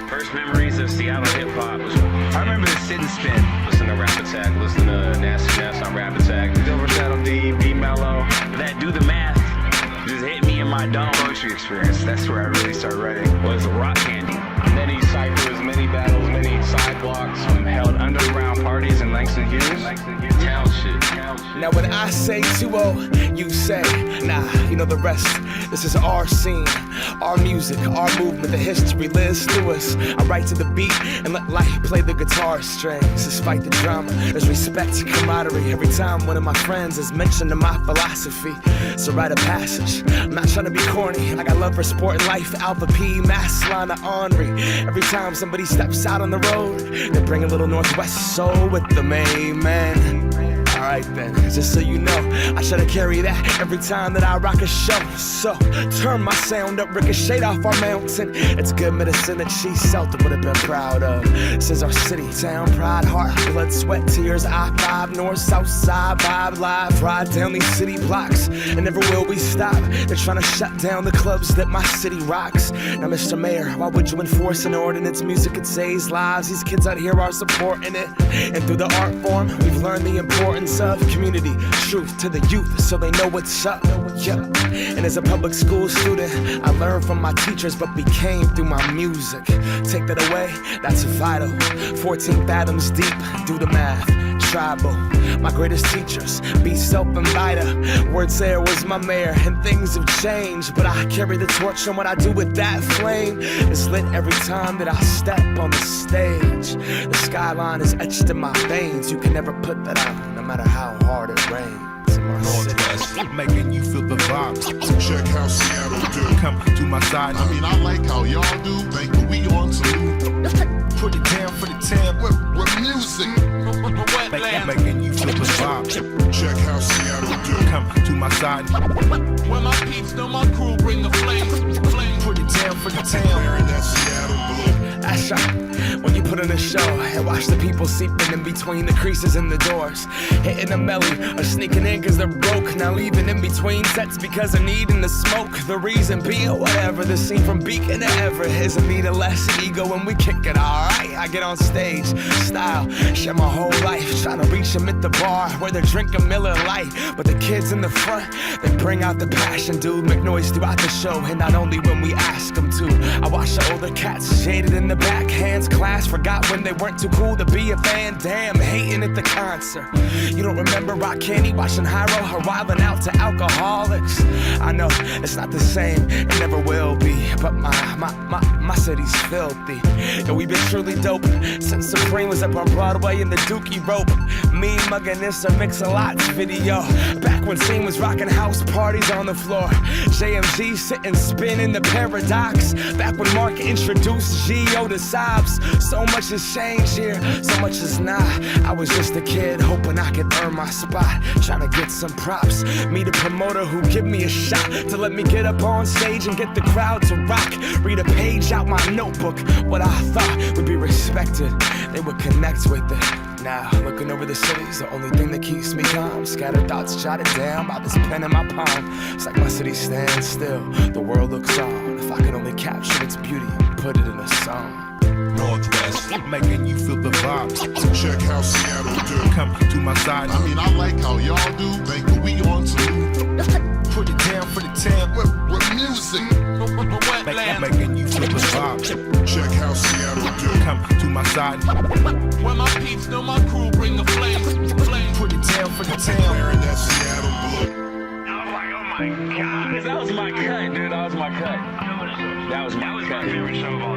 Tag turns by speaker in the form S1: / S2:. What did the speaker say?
S1: First memories of Seattle hip-hop was,
S2: I remember the Sit and Spin.
S1: listen to Rap Attack, listen to Nasty Ness on Rap Attack, Silver Shadow D, B Mellow. That Do the Math just hit me in my dome.
S2: Poetry experience, that's where I really started writing.
S1: Was Rock Candy. Many ciphers, many battles, many side blocks.
S2: Held underground parties in Langston Hughes.
S1: Town shit.
S3: Now when I say 2-0, you say, nah, you know the rest. This is our scene, our music, our movement, the history. Liz Lewis, I write to the beat and let life play the guitar strings. Despite the drama, there's respect and camaraderie. Every time one of my friends is mentioned in my philosophy, it's a rite of passage. I'm not trying to be corny, I got love for sport and life. Alpha P, Maslana, Henri. Every time somebody steps out on the road, they bring a little Northwest soul with them, amen. Alright then, just so you know, I try to carry that every time that I rock a show. So, turn my sound up, ricochet off our mountain. It's good medicine that she Celtic would have been proud of. Since our city, town, pride, heart, blood, sweat, tears, I-5, north, south side, vibe, live, ride down these city blocks, and never will we stop. They're trying to shut down the clubs that my city rocks. Now Mr. Mayor, why would you enforce an ordinance? Music, it saves lives, these kids out here are supporting it. And through the art form, we've learned the importance of community, truth to the youth so they know what's up. Yeah. And as a public school student, I learned from my teachers but became through my music. Take that away, that's vital. 14 fathoms deep, do the math. Tribal, my greatest teachers, be self and Vida. Words there was my mayor, and things have changed, but I carry the torch, and what I do with that flame is lit every time that I step on the stage. The skyline is etched in my veins, you can never put that out, no matter how hard it rains. In my
S4: Northwest, making you feel the vibe.
S5: Check how Seattle do.
S4: Come to my side.
S5: I mean, I like how y'all do. Think we on to
S4: Put it down for the town.
S5: with music.
S4: Making you feel the vibe.
S5: Check how Seattle do.
S4: Come to my side.
S6: When my peeps know my crew bring the flame.
S4: Put it down for the town.
S5: Wearing that Seattle blue.
S3: That's right. When you put on a show and watch the people seeping in between the creases in the doors, hitting a melly or sneaking in cause they're broke, now leaving in between sets because they're needing the smoke. The reason being whatever, the scene from Beacon to Everett is in need of less ego when we kick it, alright. I get on stage, style, share my whole life, trying to reach them at the bar where they're drinking Miller Lite. But the kids in the front, they bring out the passion, dude, make noise throughout the show, and not only when we ask them to. I watch the older cats shaded in the back, hands class, forgot when they weren't too cool to be a fan. Damn, hating at the concert. You don't remember Rock Candy watching Hyro, her wilding out to alcoholics. I know it's not the same, it never will be, but my city's filthy. And we've been truly dope since Supreme was up on Broadway in the Dookie rope. Me mugging this a Mix-a-Lot's video. Back when Scene was rocking house parties on the floor. JMG sitting spinning the paradox. Back when Mark introduced Gio to Sobs. So much has changed here, so much is not. I was just a kid hoping I could earn my spot, trying to get some props. Meet a promoter who give me a shot to let me get up on stage and get the crowd to rock. Read a page out my notebook, what I thought would be respected, they would connect with it. Now, looking over the city's the only thing that keeps me calm. Scattered thoughts jotted down by this pen in my palm. It's like my city stands still, the world looks on. If I could only capture its beauty and put it in a song.
S4: Northwest, making you feel the vibe.
S5: Check how Seattle do.
S4: Come to my side.
S5: I mean, I like how y'all do. Think we on to
S4: Put it down for the town.
S5: with music.
S4: Making you feel the vibe.
S5: Check how Seattle do.
S4: Come to my side.
S6: When my peeps know my crew bring the flame.
S4: Put it down for the town.
S5: Wearing that Seattle blue.
S1: I was like, oh my god. That was my cut, dude. That was my cut. That was my favorite show of all